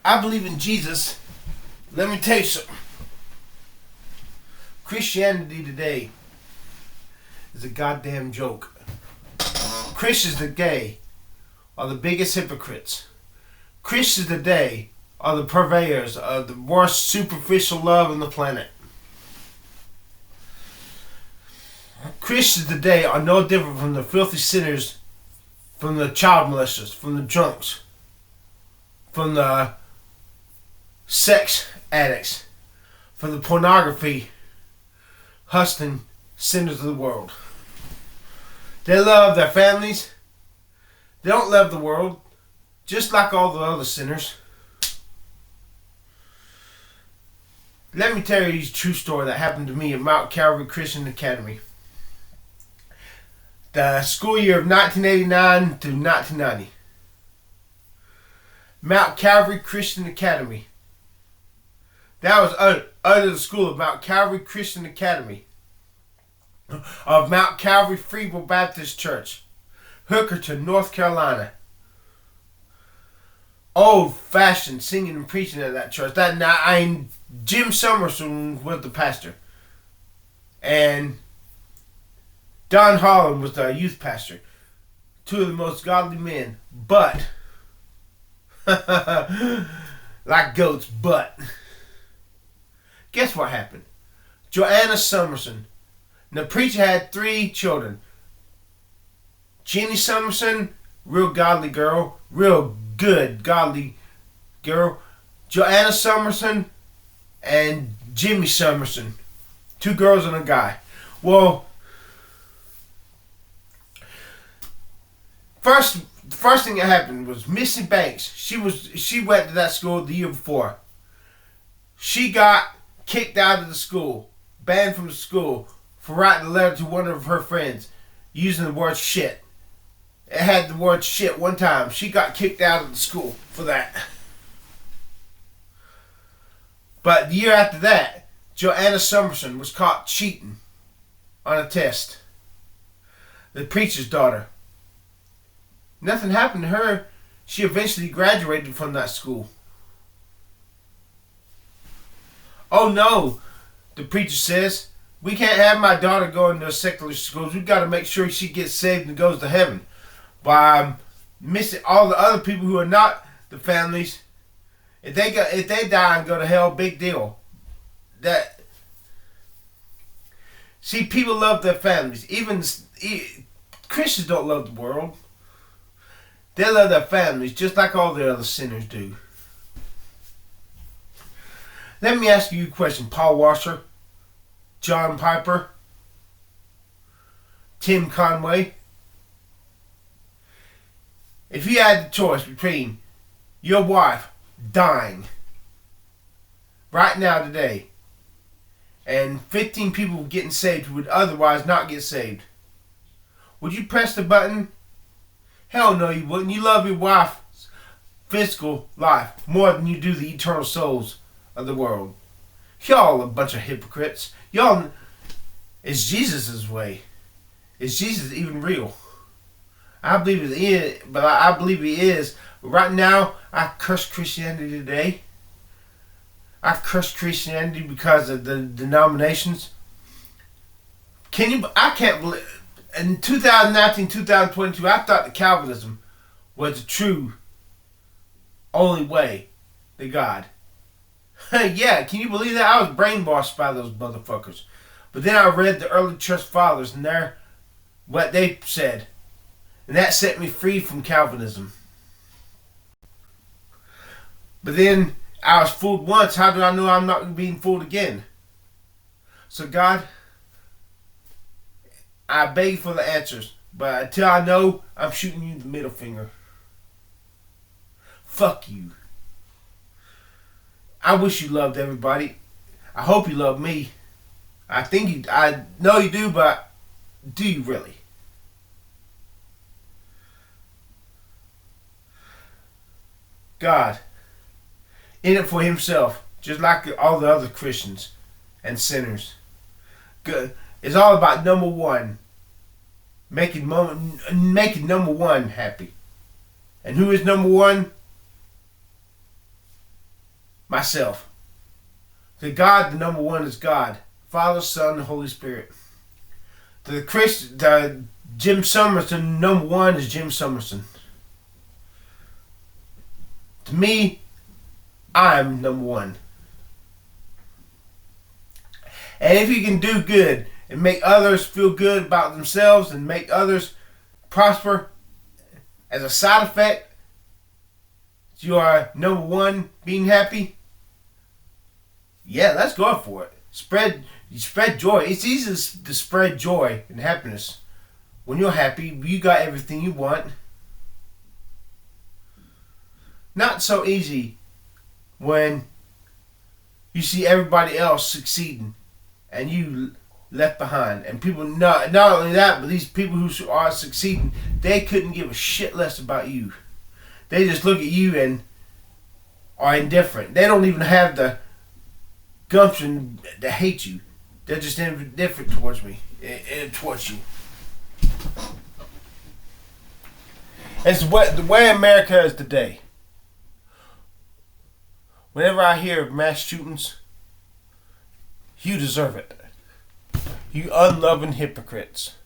I believe in Jesus. Let me tell you something. Christianity today is a goddamn joke. Christians today are the biggest hypocrites. Christians today are the purveyors of the worst superficial love on the planet. Christians today are no different from the filthy sinners, from the child molesters, from the drunks, from the sex addicts, from the pornography hustling sinners of the world. They love their families. They don't love the world, just like all the other sinners. Let me tell you a true story that happened to me at Mount Calvary Christian Academy. The school year of 1989 to 1990. Mount Calvary Christian Academy. That was under the school of Mount Calvary Christian Academy of Mount Calvary Freeville Baptist Church, Hookerton, North Carolina. Old-fashioned singing and preaching at that church. Jim Summerson was the pastor, and Don Holland was the youth pastor. Two of the most godly men, but like goats. But guess what happened? Joanna Summerson. The preacher had 3 children. Jeannie Summerson, real godly girl, real good godly girl. Joanna Summerson and Jimmy Summerson. 2 girls and a guy. Well, the first thing that happened was Missy Banks. She went to that school the year before. She got kicked out of the school, banned from the school, for writing a letter to one of her friends using the word shit. It had the word shit one time. She got kicked out of the school for that. But the year after that, Joanna Summerson was caught cheating on a test. The preacher's daughter. Nothing happened to her. She eventually graduated from that school. Oh no, the preacher says, we can't have my daughter going to secular schools. We've got to make sure she gets saved and goes to heaven. By missing all the other people who are not the families. If they die and go to hell, big deal. See, people love their families. Even Christians don't love the world. They love their families just like all the other sinners do. Let me ask you a question. Paul Washer, John Piper, Tim Conway. If you had the choice between your wife dying right now today and 15 people getting saved who would otherwise not get saved, would you press the button? Hell no, you wouldn't. You love your wife's physical life more than you do the eternal souls of the world. Y'all a bunch of hypocrites. Y'all, it's Jesus' way. Is Jesus even real? I believe it is, but I believe he is. Right now, I curse Christianity today. I curse Christianity because of the denominations. I can't believe. In 2019, 2022, I thought that Calvinism was the true only way to God. Yeah, can you believe that? I was brainwashed by those motherfuckers. But then I read the early church fathers and what they said. And that set me free from Calvinism. But then I was fooled once. How do I know I'm not being fooled again? So God, I beg for the answers. But until I know, I'm shooting you the middle finger. Fuck you. I wish you loved everybody. I hope you love me. I know you do, but do you really? God, in it for himself, just like all the other Christians and sinners. Good. It's all about number one, making number one happy. And who is number one? myself. To God, the number one is God. Father, Son, and Holy Spirit. To the Jim Summerson, number one is Jim Summerson. To me, I'm number one. And if you can do good and make others feel good about themselves and make others prosper as a side effect, you are number one, being happy. Yeah, let's go for it. Spread joy. It's easy to spread joy and happiness. When you're happy, you got everything you want. Not so easy when you see everybody else succeeding and you left behind. And people, not only that, but these people who are succeeding, they couldn't give a shit less about you. They just look at you and are indifferent. They don't even have the gumption to hate you. They're just indifferent towards me and towards you. It's the way America is today. Whenever I hear of mass shootings, you deserve it. You unloving hypocrites.